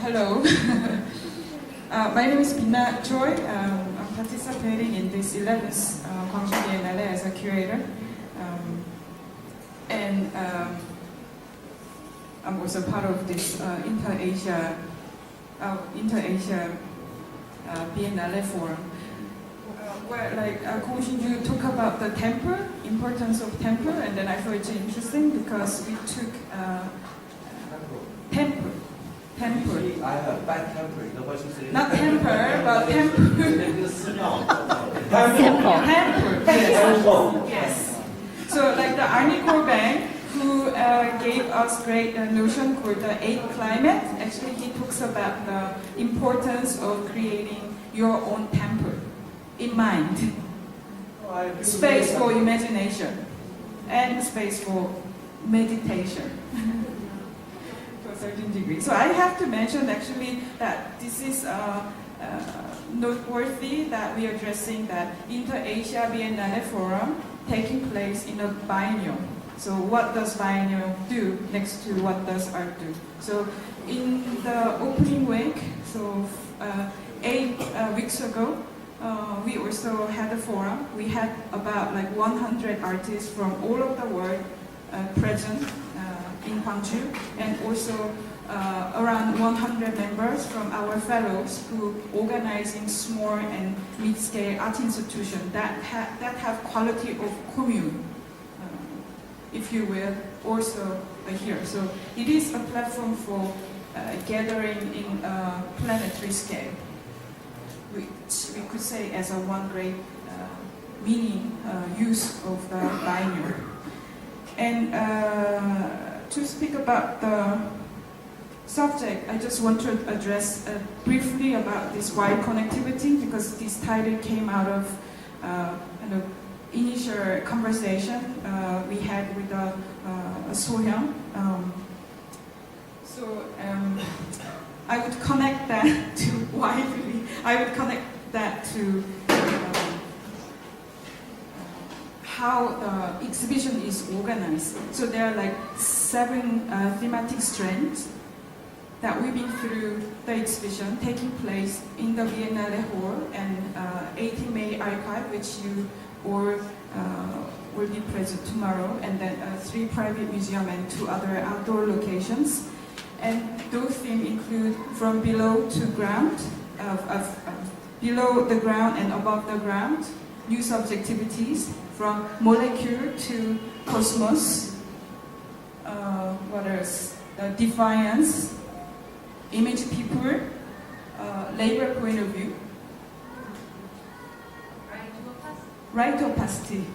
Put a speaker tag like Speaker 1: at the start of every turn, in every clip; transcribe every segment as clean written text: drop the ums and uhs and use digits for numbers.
Speaker 1: Hello. My name is Bina Choi. I'm participating in this 11th Gwangju Biennale as a curator. And I'm also part of this Inter-Asia Biennale Forum. Where Kong Shinju talk about the temper, importance of temper, and then I thought it interesting because we took temper.
Speaker 2: I have bad temper.
Speaker 1: Not temper, but temper. Yes. So like the Arnie Corbang, who gave us great notion called the 8 climate, actually he talks about the importance of creating your own temper in mind. Space for imagination and space for meditation. To a certain degree. So I have to mention actually that this is noteworthy that we are addressing that Inter-Asia Biennale Forum taking place in a biennial. So what does biennial do next to what does art do? So in the opening week, so 8 weeks ago, we also had a forum. We had about 100 artists from all over the world present in Gwangju, and also around 100 members from our fellows who organizing small and mid-scale art institutions that have quality of commune, if you will, also here. So it is a platform for gathering in a planetary scale, which we could say as a one great meaning use of the biennial. And to speak about the subject, I just want to address briefly about this wide connectivity, because this title came out of an initial conversation we had with So-hyun. I would connect that to widely. I would connect that to how the exhibition is organized. So there are 7 thematic strands that we've been through the exhibition taking place in the Biennale Hall and 18 May archive, which you all will be present tomorrow, and then 3 private museums and 2 other outdoor locations. And those themes include from below to ground, below the ground and above the ground, new subjectivities, from molecule to cosmos, what else? Defiance, image people, labor point of view, right to opacity,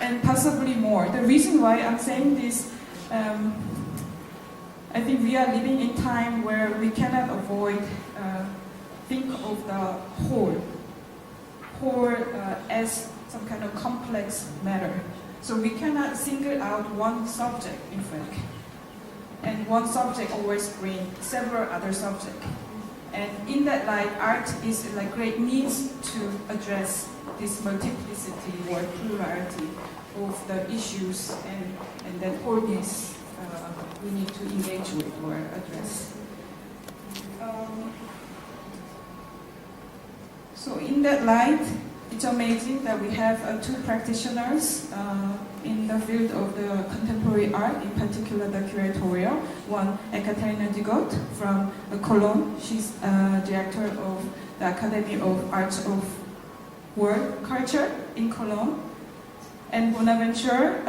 Speaker 1: and possibly more. The reason why I'm saying this, I think we are living in time where we cannot avoid think of the whole as some kind of complex matter. So we cannot single out one subject, in fact. And one subject always brings several other subjects. And in that light, art is a great means to address this multiplicity or plurality of the issues and that wholeness we need to engage with or address. So in that light, it's amazing that we have 2 practitioners in the field of the contemporary art, in particular the curatorial. One, Ekaterina Digot from Cologne. She's director of the Academy of Arts of World Culture in Cologne. And Bonaventure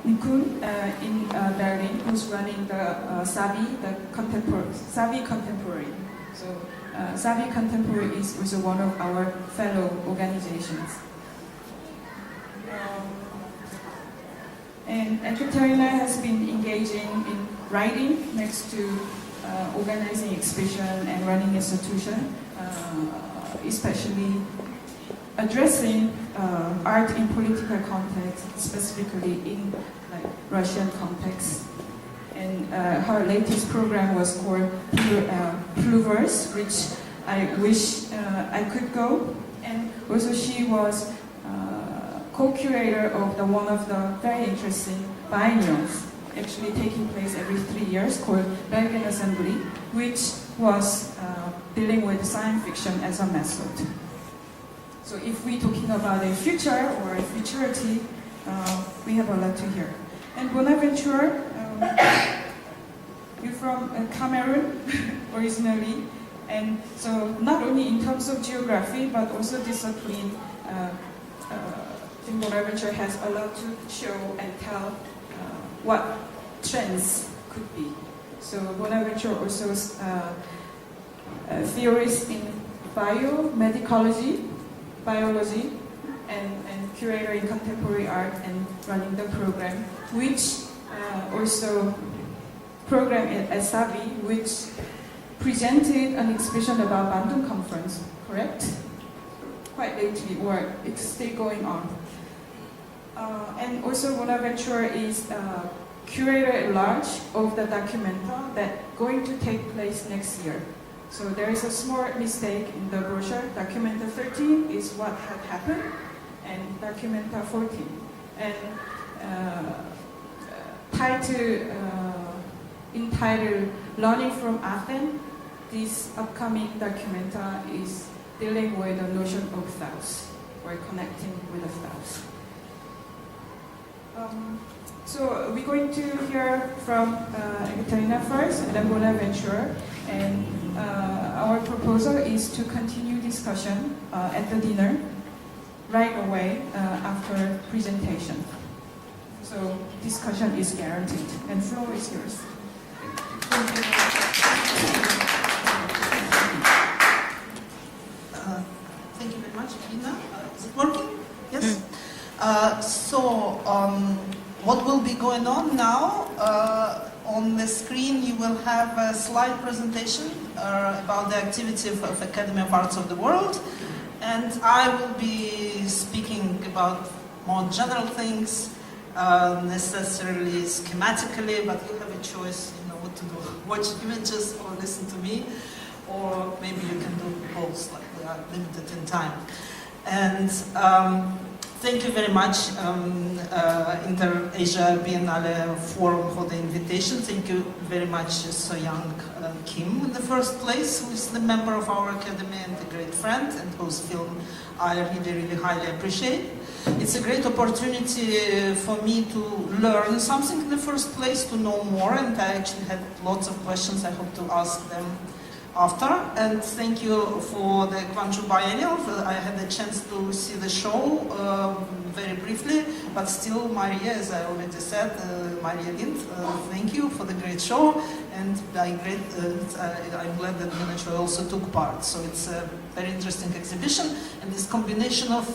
Speaker 1: Nikun in Berlin, who's running the Savi Contemporary. So Savi Contemporary is also one of our fellow organizations. And Ekaterina has been engaging in writing next to organizing exhibition and running institution, especially addressing art in political context, specifically in Russian context. And her latest program was called Pluverse, which I wish I could go. And also she was co-curator of one of the very interesting biennials actually taking place every 3 years, called Belgian Assembly, which was dealing with science fiction as a method. So if we're talking about a future or a futurity, we have a lot to hear. And Bonaventure, you're from Cameroon originally, and so not only in terms of geography, but also discipline, I think Bonaventure has a lot to show and tell what trends could be. So Bonaventure also a theorist in biomedicology, biology, and curator in contemporary art and running the program, which also program at Sabi, which presented an exhibition about Bandung Conference, correct? Quite lately, or it's still going on. And also Bonaventure is curator at large of the documenta that going to take place next year. So there is a small mistake in the brochure. Documenta 13 is what had happened, and Documenta 14. And entitled Learning from Athens, this upcoming Documenta is dealing with the notion of thoughts, or connecting with the thoughts. So we're going to hear from Ekaterina first, and then Bonaventure. And our proposal is to continue discussion at the dinner right away after presentation. So discussion is guaranteed, and floor is yours. Thank you.
Speaker 3: Thank you very much, Ina. Is it working? Yes? What will be going on now? On the screen you will have a slide presentation about the activity of Academy of Arts of the World, and I will be speaking about more general things, necessarily schematically, but you have a choice, you know what to do. Watch images or listen to me, or maybe you can do both, like we are limited in time. And thank you very much, Inter-Asia Biennale Forum, for the invitation. Thank you very much, So-Young Kim, in the first place, who is the member of our academy and a great friend, and whose film I really, really highly appreciate. It's a great opportunity for me to learn something in the first place, to know more, and I actually had lots of questions I hope to ask them after. And thank you for the Gwangju Biennial. I had a chance to see the show very briefly, but still, Maria, as I already said, Maria Lind, thank you for the great show, and I'm glad that Bonaventure also took part. So it's a very interesting exhibition, and this combination of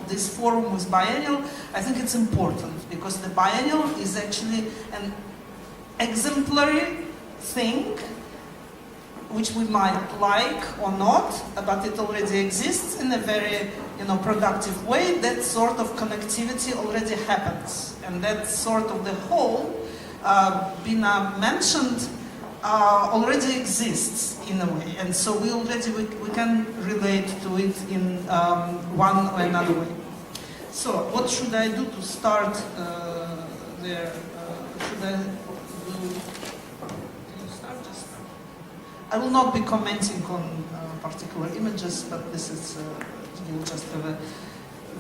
Speaker 3: this forum with Biennial, I think it's important, because the Biennial is actually an exemplary thing, which we might like or not, but it already exists in a very, productive way. That sort of connectivity already happens, and that sort of the whole Bina mentioned already exists in a way, and so we can relate to it in one or another way. So, what should I do to start there? Should I do? I will not be commenting on particular images, but this is, you'll just have a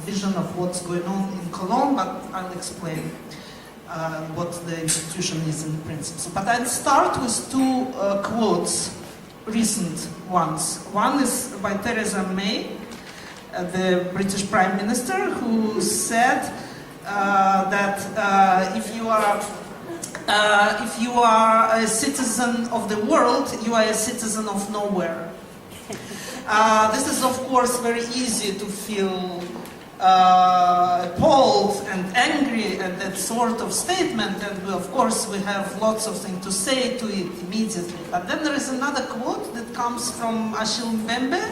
Speaker 3: vision of what's going on in Cologne, but I'll explain what the institution is in principle. But I'll start with two quotes, recent ones. One is by Theresa May, the British Prime Minister, who said that if you are a citizen of the world, you are a citizen of nowhere. This is, of course, very easy to feel appalled and angry at that sort of statement, and of course we have lots of things to say to it immediately. But then there is another quote that comes from Achille Mbembe,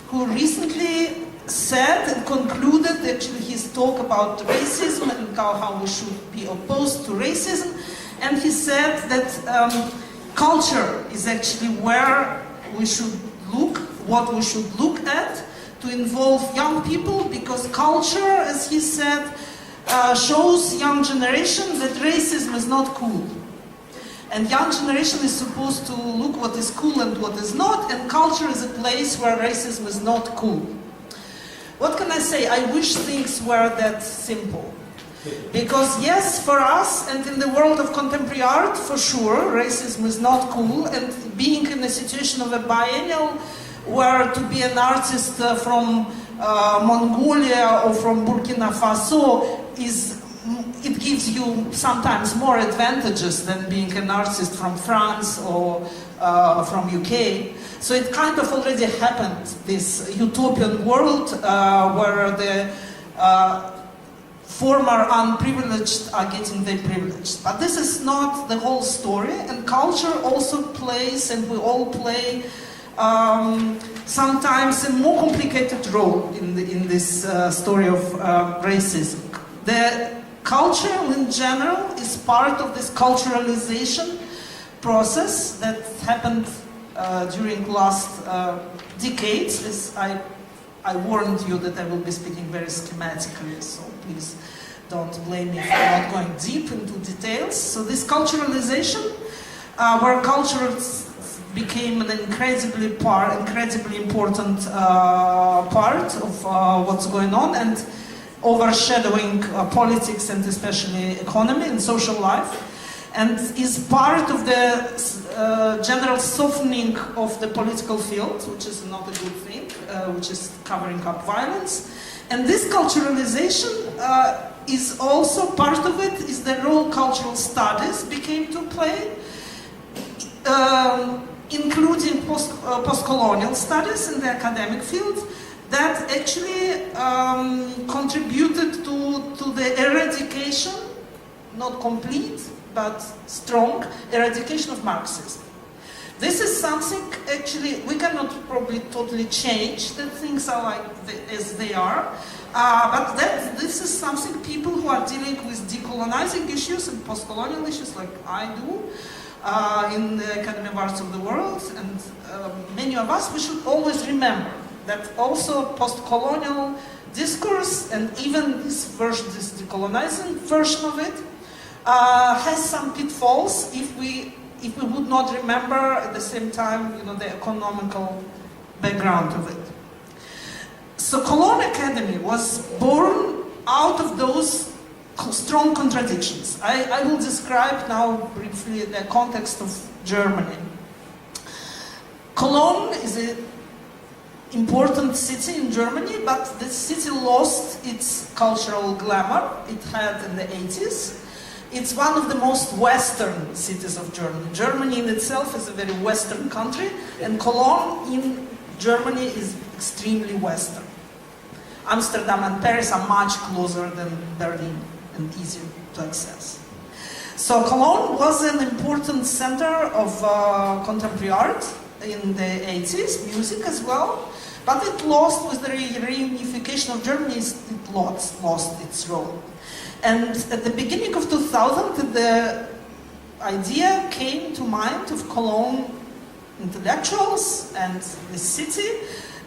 Speaker 3: who recently said and concluded actually his talk about racism and how we should be opposed to racism. And he said that culture is actually where we should look, what we should look at to involve young people, because culture, as he said, shows young generation that racism is not cool. And young generation is supposed to look what is cool and what is not, and culture is a place where racism is not cool. What can I say? I wish things were that simple. Because yes, for us, and in the world of contemporary art, for sure, racism is not cool, and being in a situation of a biennial where to be an artist from Mongolia or from Burkina Faso it gives you sometimes more advantages than being an artist from France or from UK. So it kind of already happened, this utopian world where the former unprivileged are getting very privileged. But this is not the whole story, and culture also plays, and we all play sometimes a more complicated role in this story of racism. The culture in general is part of this culturalization process that happened during last decades. As I warned you that I will be speaking very schematically, so please don't blame me for not going deep into details. So this culturalization, where culture became an incredibly important part of what's going on, and overshadowing politics and especially economy and social life, and is part of the general softening of the political field, which is not a good thing, which is covering up violence. And this culturalization is also part of it, is the role cultural studies became to play, including postcolonial studies in the academic field, that actually contributed to the eradication, not complete, but strong eradication of Marxism. This is something, actually, we cannot probably totally change that things are like as they are, but this is something people who are dealing with decolonizing issues and postcolonial issues like I do, in the Academy of Arts of the World, and many of us, we should always remember that also post-colonial discourse, and even this decolonizing version of it, has some pitfalls if we would not remember at the same time, the economical background of it. So Cologne Academy was born out of those strong contradictions. I will describe now briefly the context of Germany. Cologne is an important city in Germany, but the city lost its cultural glamour it had in the 80s. It's one of the most Western cities of Germany. Germany in itself is a very Western country, and Cologne in Germany is extremely Western. Amsterdam and Paris are much closer than Berlin and easier to access. So Cologne was an important center of contemporary art in the 80s, music as well, but it lost, with the reunification of Germany, it lost its role. And at the beginning of 2000, the idea came to mind of Cologne intellectuals and the city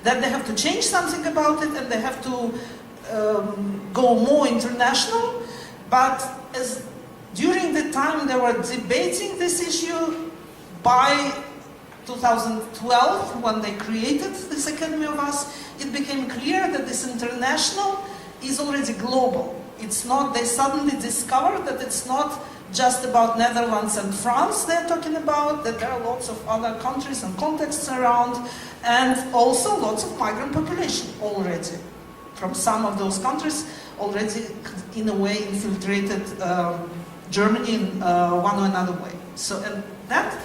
Speaker 3: that they have to change something about it, and they have to go more international. But as during the time they were debating this issue, by 2012, when they created this Academy of Us, it became clear that this international is already global. It's not, they suddenly discovered that it's not just about Netherlands and France they're talking about, that there are lots of other countries and contexts around, and also lots of migrant population already from some of those countries already in a way infiltrated Germany in one or another way. So, and that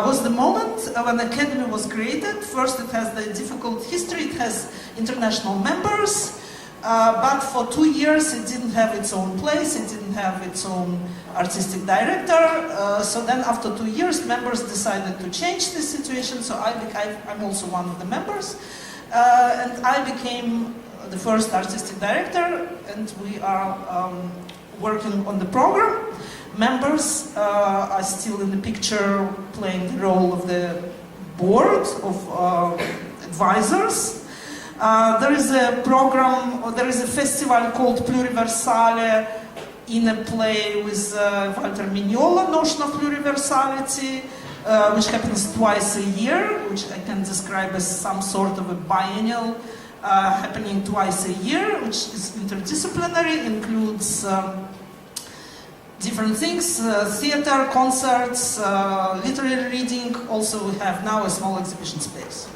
Speaker 3: was the moment when the Academy was created. First, it has the difficult history, it has international members, but for 2 years it didn't have its own place, it didn't have its own artistic director. So then after 2 years, members decided to change the situation, so I'm also one of the members. And I became the first artistic director, and we are working on the program. Members are still in the picture, playing the role of the board of advisors. There is a program, or there is a festival called Pluriversale in a play with Walter Mignola, Notion of Pluriversality, which happens twice a year, which I can describe as some sort of a biennial happening twice a year, which is interdisciplinary, includes different things, theater, concerts, literary reading. Also we have now a small exhibition space.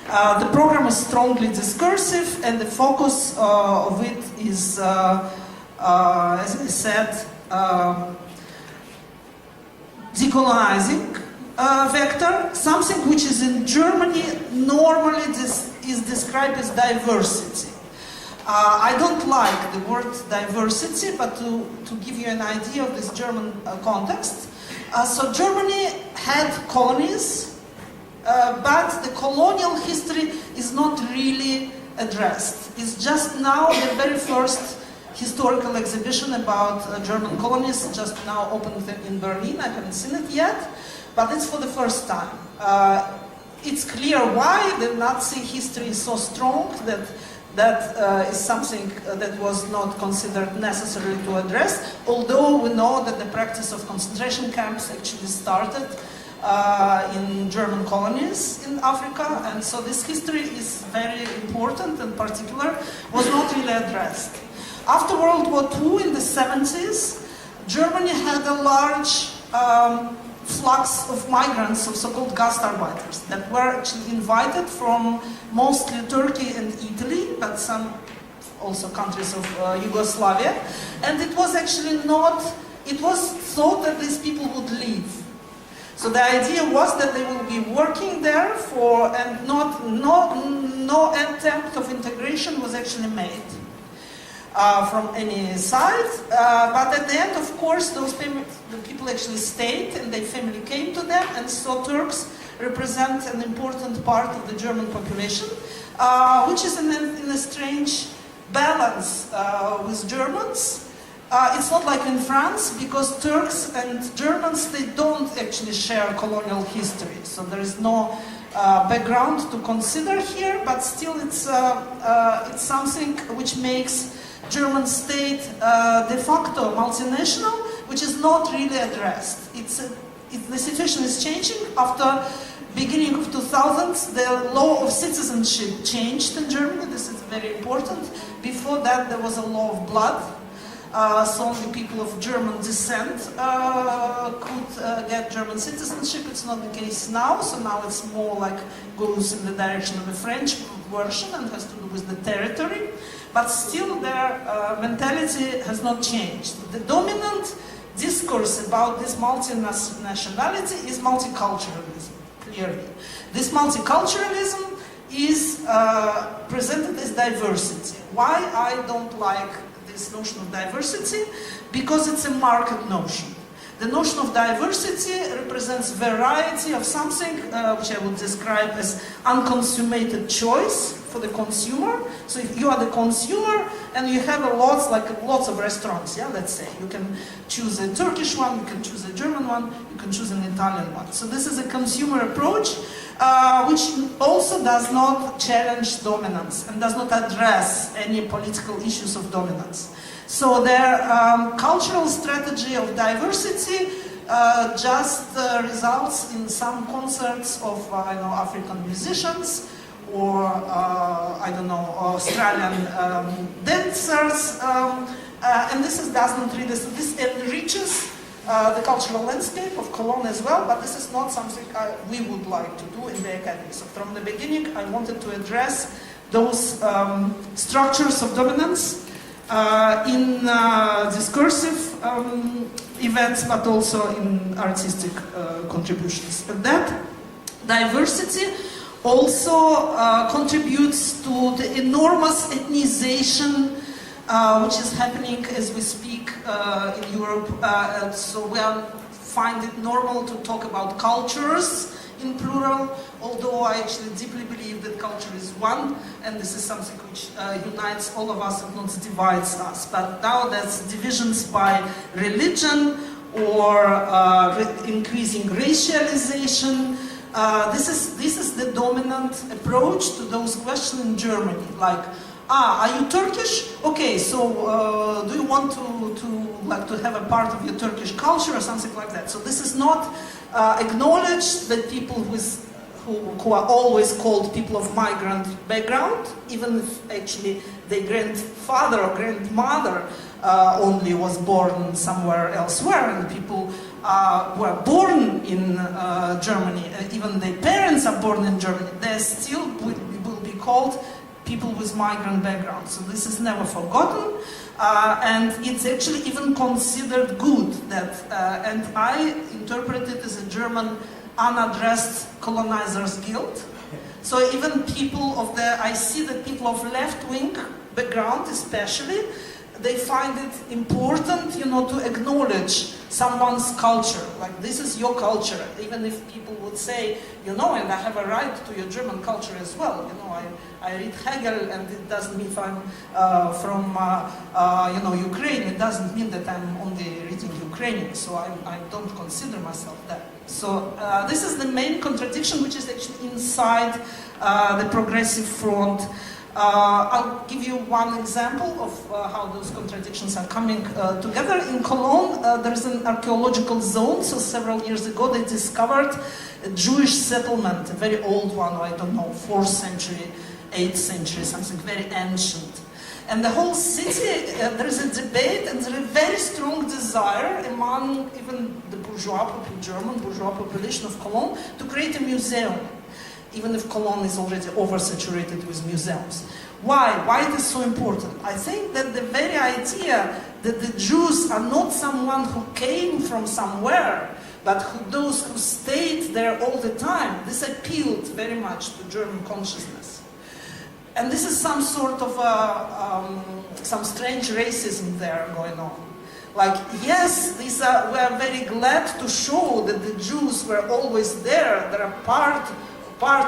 Speaker 3: The program is strongly discursive, and the focus of it is, as I said, decolonizing vector, something which is in Germany normally is described as diversity. I don't like the word diversity, but to give you an idea of this German context, so Germany had colonies, but the colonial history is not really addressed. It's just now the very first historical exhibition about German colonies just now opened in Berlin. I haven't seen it yet, but it's for the first time. It's clear why the Nazi history is so strong that is something that was not considered necessary to address, although we know that the practice of concentration camps actually started in German colonies in Africa, and so this history is very important and particular, was not really addressed. After World War II in the 70s, Germany had a large flux of migrants, of so-called Gastarbeiters, that were actually invited from mostly Turkey and Italy, but some also countries of Yugoslavia, and it was actually not, it was thought that these people would leave. So the idea was that they will be working there for, and no attempt of integration was actually made from any side. But at the end, of course, the people actually stayed and their family came to them, and so Turks represent an important part of the German population, which is in a strange balance with Germans. It's not like in France, because Turks and Germans, they don't actually share colonial history, so there is no background to consider here, but still it's something which makes German state de facto multinational, which is not really addressed. The situation is changing. After beginning of 2000s, the law of citizenship changed in Germany. This is very important. Before that, there was a law of blood. So only people of German descent could get German citizenship. It's not the case now, so now it's more like goes in the direction of the French version and has to do with the territory. But still their mentality has not changed. The dominant discourse about this multinationality is multiculturalism, clearly. This multiculturalism is presented as diversity. Why I don't like this notion of diversity? Because it's a market notion. The notion of diversity represents variety of something which I would describe as unconsummated choice for the consumer. So if you are the consumer and you have lots of restaurants, yeah, let's say, you can choose a Turkish one, you can choose a German one, you can choose an Italian one. So this is a consumer approach which also does not challenge dominance and does not address any political issues of dominance. So their cultural strategy of diversity just results in some concerts of African musicians or Australian dancers, and this doesn't really. This enriches the cultural landscape of Cologne as well, but this is not something we would like to do in the academy. So from the beginning, I wanted to address those structures of dominance in discursive events, but also in artistic contributions. But that diversity also contributes to the enormous ethnization which is happening as we speak in Europe. So we find it normal to talk about cultures in plural, although I actually deeply believe that culture is one, and this is something which unites all of us and not divides us. But now there's divisions by religion or increasing racialization, this is the dominant approach to those questions in Germany. Like, are you Turkish? Okay, so do you want to have a part of your Turkish culture or something like that? So this is not acknowledged that people who are always called people of migrant background, even if actually their grandfather or grandmother only was born somewhere elsewhere, and people who are born in Germany, even their parents are born in Germany, they still will be called people with migrant background. So this is never forgotten, and it's actually even considered good that, and I interpret it as a German unaddressed colonizers' guilt. So even people of I see that people of left-wing background especially, they find it important, to acknowledge someone's culture. Like, this is your culture. Even if people would say, and I have a right to your German culture as well. I read Hegel, and it doesn't mean if I'm from, Ukraine. It doesn't mean that I'm only reading Ukrainian. So I don't consider myself that. So this is the main contradiction, which is actually inside the Progressive Front. I'll give you one example of how those contradictions are coming together. In Cologne, there is an archaeological zone. So several years ago, they discovered a Jewish settlement, a very old one, I don't know, 4th century, 8th century, something very ancient. And the whole city, there is a debate, and there is a very strong desire among even the German bourgeois population of Cologne to create a museum, even if Cologne is already oversaturated with museums. Why? Why it is so important? I think that the very idea that the Jews are not someone who came from somewhere, but those who stayed there all the time, this appealed very much to German consciousness. And this is some sort of some strange racism there going on. Like, yes, we are very glad to show that the Jews were always there. They're a part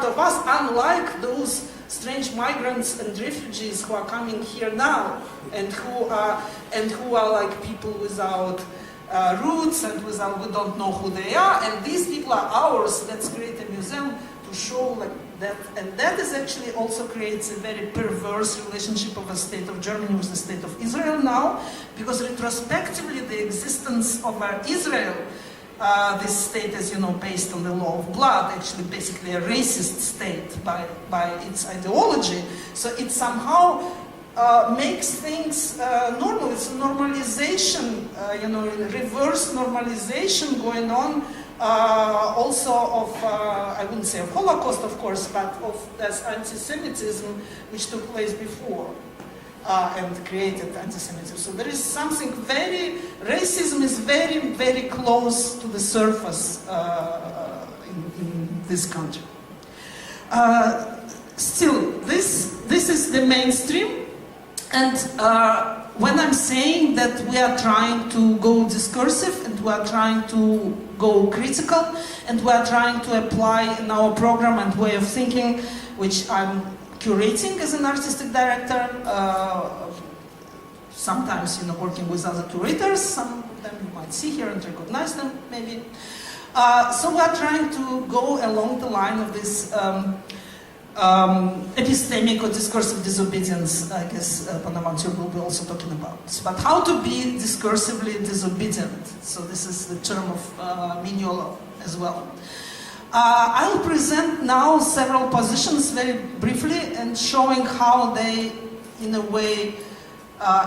Speaker 3: of us, unlike those strange migrants and refugees who are coming here now, and who are like people without roots and we don't know who they are. And these people are ours. Let's create a museum to show like that. And that is actually also creates a very perverse relationship of the state of Germany with the state of Israel now, because retrospectively the existence of Israel. This state, as you know, based on the law of blood, actually basically a racist state by its ideology. So it somehow makes things normal. It's a normalization, reverse normalization going on also of, I wouldn't say of Holocaust, of course, but of this anti-Semitism which took place before. And created anti-Semitism. So there is something racism is very, very close to the surface in this country. Still, this is the mainstream, and when I'm saying that we are trying to go discursive, and we are trying to go critical, and we are trying to apply in our program and way of thinking, which I'm curating as an artistic director, sometimes working with other curators, some of them you might see here and recognize them maybe. So we are trying to go along the line of this epistemic or discursive disobedience, I guess Bonaventure will be also talking about. But how to be discursively disobedient? So this is the term of Mignolo as well. I will present now several positions very briefly and showing how they, in a way,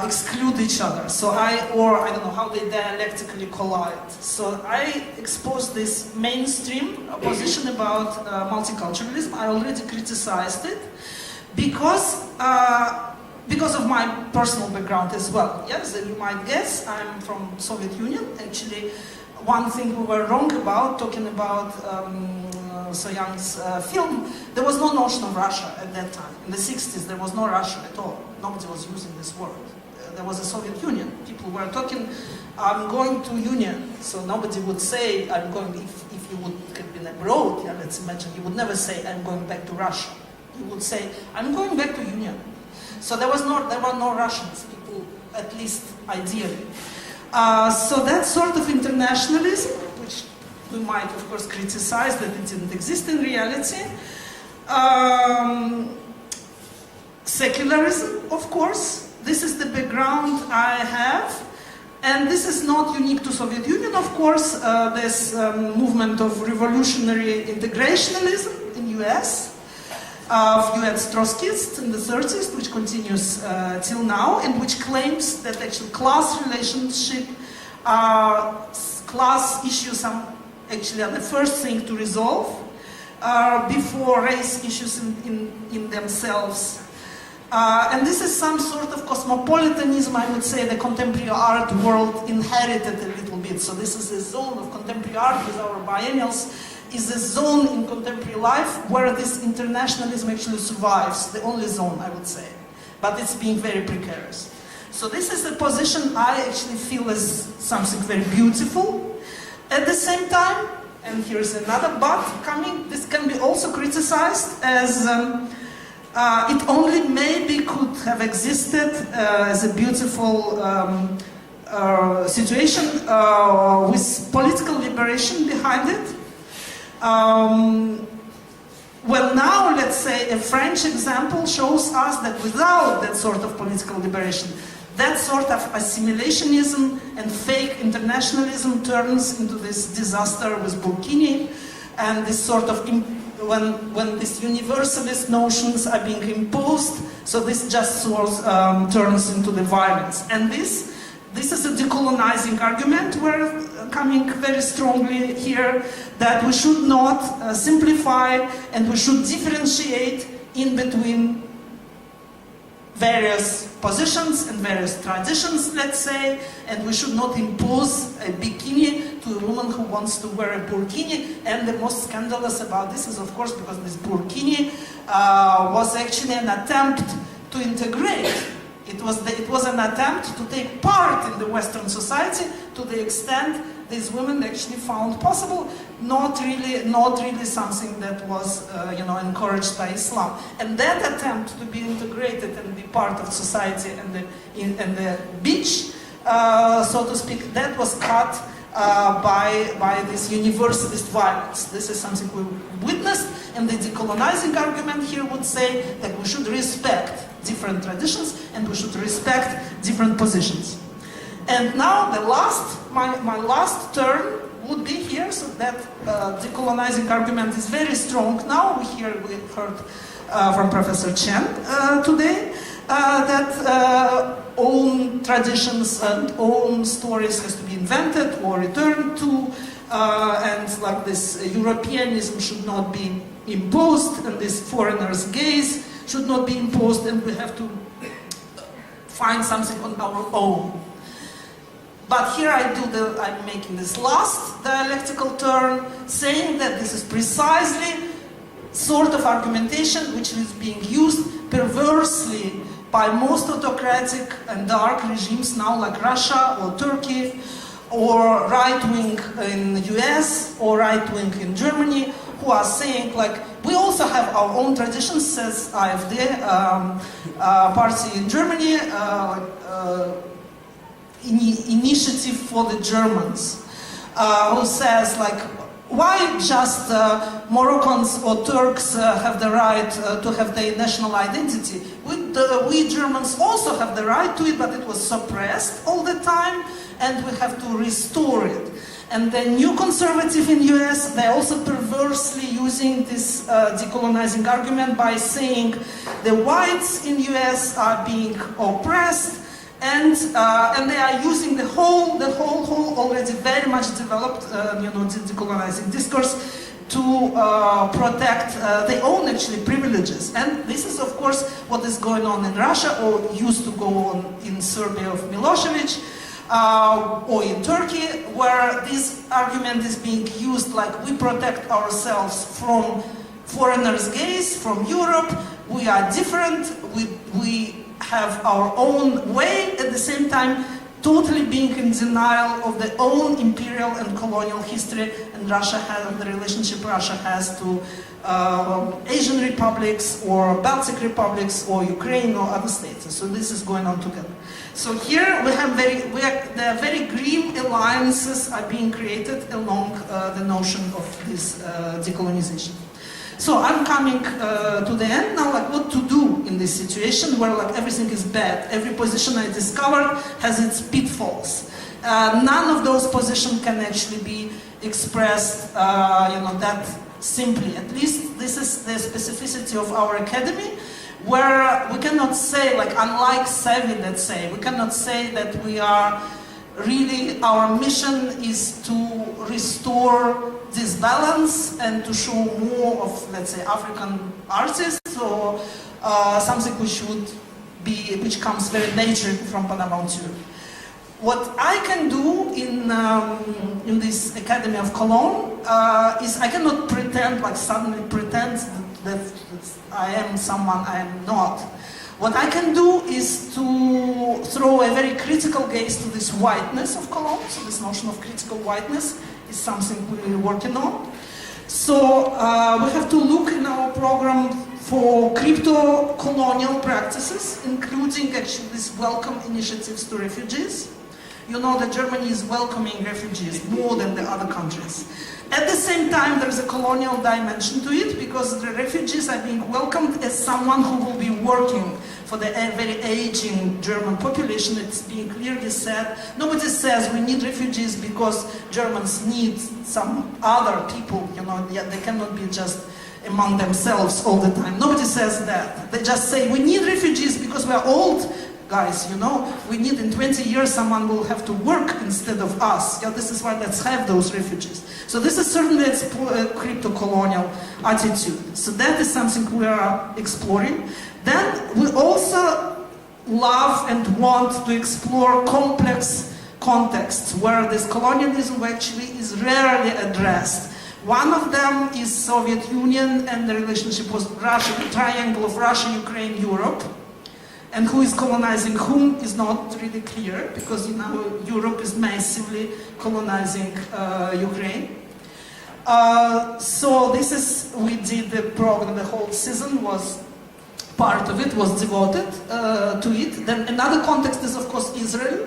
Speaker 3: exclude each other. So I don't know how they dialectically collide. So I exposed this mainstream position about multiculturalism. I already criticized it because of my personal background as well. Yes, you might guess I'm from Soviet Union. Actually, one thing we were wrong about, talking about Soyan's film, there was no notion of Russia at that time. In the 60s, there was no Russia at all. Nobody was using this word. There was a Soviet Union. People were talking, I'm going to Union. So nobody would say, I'm going, if you would have been abroad, let's imagine, you would never say, I'm going back to Russia. You would say, I'm going back to Union. So there were no Russians, people, at least ideally. So that sort of internationalism, which we might, of course, criticize that it didn't exist in reality. Secularism, of course, this is the background I have, and this is not unique to Soviet Union, of course. This movement of revolutionary integrationalism in US, of US Trotskyists in the 30s, which continues till now, and which claims that actually class relationship, class issues actually are the first thing to resolve before race issues in themselves. And this is some sort of cosmopolitanism, I would say, the contemporary art world inherited a little bit. So this is a zone of contemporary art with our biennials, is a zone in contemporary life where this internationalism actually survives, the only zone, I would say. But it's being very precarious. So this is a position I actually feel is something very beautiful. At the same time, and here's another but coming, this can be also criticized as it only maybe could have existed as a beautiful situation with political liberation behind it. Well, now, let's say, a French example shows us that without that sort of political liberation, that sort of assimilationism and fake internationalism turns into this disaster with Burkini, and this sort of, when these universalist notions are being imposed, so this just sort of turns into the violence. And this is a decolonizing argument. We're coming very strongly here that we should not simplify, and we should differentiate in between various positions and various traditions, let's say, and we should not impose a bikini to a woman who wants to wear a burkini. And the most scandalous about this is, of course, because this burkini was actually an attempt to integrate. It was an attempt to take part in the Western society to the extent these women actually found possible, not really something that was encouraged by Islam. And that attempt to be integrated and be part of society and the beach, so to speak, that was cut by this universalist violence. This is something we witnessed, and the decolonizing argument here would say that we should respect different traditions and we should respect different positions. And now my last turn would be here, so that decolonizing argument is very strong now. We heard from Professor Chen today that own traditions and own stories has to be invented or returned to, and like this Europeanism should not be imposed, and this foreigner's gaze should not be imposed, and we have to find something on our own. But here I'm making this last dialectical turn, saying that this is precisely sort of argumentation which is being used perversely by most autocratic and dark regimes now, like Russia or Turkey, or right-wing in the US, or right-wing in Germany, who are saying, like, we also have our own traditions, says AfD, party in Germany, Initiative for the Germans, who says, like, why just Moroccans or Turks have the right to have their national identity? We Germans also have the right to it, but it was suppressed all the time, and we have to restore it. And the new conservative in US, they're also perversely using this decolonizing argument by saying the whites in US are being oppressed, and they are using the whole already very much developed decolonizing discourse to protect their own actually privileges. And this is, of course, what is going on in Russia, or used to go on in Serbia of Milosevic, or in Turkey, where this argument is being used like we protect ourselves from foreigners' gaze, from Europe, we are different, we have our own way, at the same time totally being in denial of their own imperial and colonial history, and the relationship Russia has to Asian republics or Baltic republics or Ukraine or other states. So this is going on together. So here there are very grim alliances are being created along the notion of this decolonization. So I'm coming to the end now, like what to do in this situation where like everything is bad. Every position I discovered has its pitfalls. None of those positions can actually be expressed, that simply. At least this is the specificity of our academy, where we cannot say, like unlike SEVI, let's say, we cannot say that we are really, our mission is to restore this balance and to show more of, let's say, African artists or something which comes very naturally from Bonaventure. What I can do in this Academy of Cologne is I cannot pretend, like suddenly pretend that I am someone I am not. What I can do is to throw a very critical gaze to this whiteness of Cologne. So this notion of critical whiteness is something we're working on. So we have to look in our program for crypto-colonial practices, including actually these welcome initiatives to refugees. You know that Germany is welcoming refugees more than the other countries. At the same time, there's a colonial dimension to it, because the refugees are being welcomed as someone who will be working for the very aging German population. It's being clearly said. Nobody says we need refugees because Germans need some other people, they cannot be just among themselves all the time. Nobody says that. They just say we need refugees because we're old. Guys, we need in 20 years someone will have to work instead of us. This is why let's have those refugees. So this is certainly a crypto-colonial attitude. So that is something we are exploring. Then we also love and want to explore complex contexts where this colonialism actually is rarely addressed. One of them is Soviet Union and the relationship with Russia, the triangle of Russia, Ukraine, Europe. And who is colonizing whom is not really clear, because Europe is massively colonizing Ukraine. So this is, we did the program, the whole season was, part of it was devoted to it. Then another context is of course Israel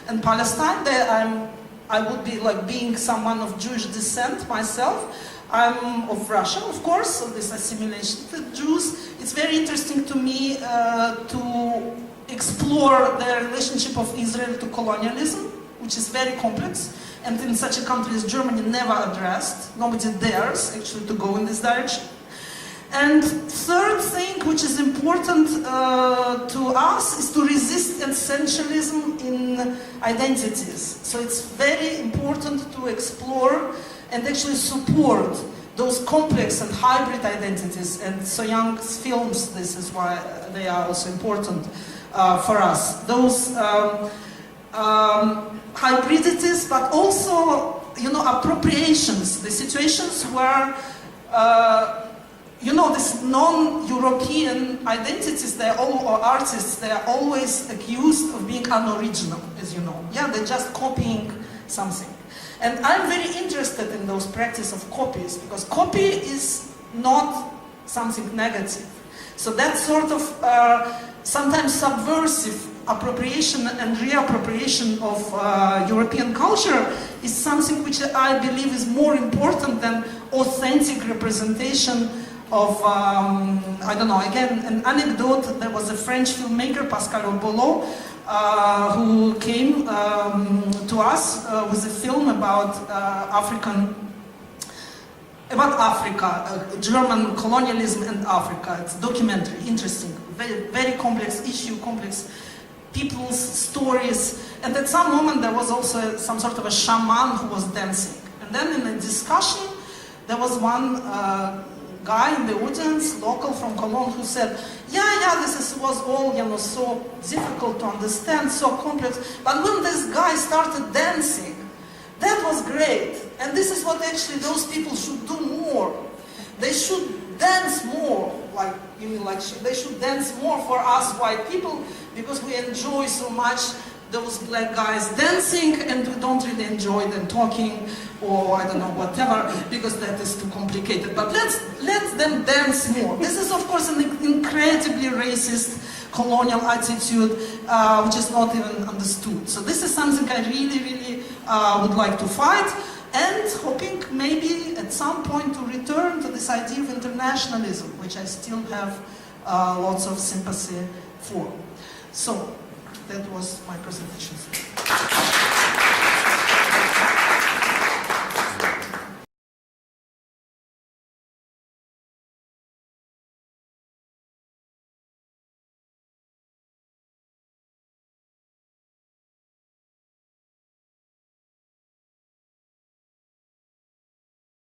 Speaker 3: and Palestine. There I would be like being someone of Jewish descent myself. I'm of Russia, of course, so this assimilation to Jews. It's very interesting to me to explore the relationship of Israel to colonialism, which is very complex, and in such a country as Germany never addressed. Nobody dares actually to go in this direction. And third thing, which is important to us, is to resist essentialism in identities. So it's very important to explore and actually support those complex and hybrid identities. And So Young's films, this is why they are also important for us. Those hybridities, but also, appropriations, the situations where, these non-European identities, or artists, they are always accused of being unoriginal, as you know. Yeah, they're just copying something. And I'm very interested in those practice of copies, because copy is not something negative. So that sort of sometimes subversive appropriation and reappropriation of European culture is something which I believe is more important than authentic representation of, again, an anecdote. There was a French filmmaker, Pascal Obolo, who came to us with a film about Africa, German colonialism and Africa. It's a documentary, interesting, very, very complex issue, complex people's stories. And at some moment there was also some sort of a shaman who was dancing. And then in a discussion, there was one guy in the audience, local from Cologne, who said, this was all, so difficult to understand, so complex. But when this guy started dancing, that was great. And this is what actually those people should do more. They should dance more, they should dance more for us white people, because we enjoy so much those black guys dancing, and we don't really enjoy them talking, or whatever, because that is too complicated. But let them dance more. This is, of course, an incredibly racist colonial attitude, which is not even understood. So this is something I really would like to fight, and hoping maybe at some point to return to this idea of internationalism, which I still have lots of sympathy for. So that was my presentation.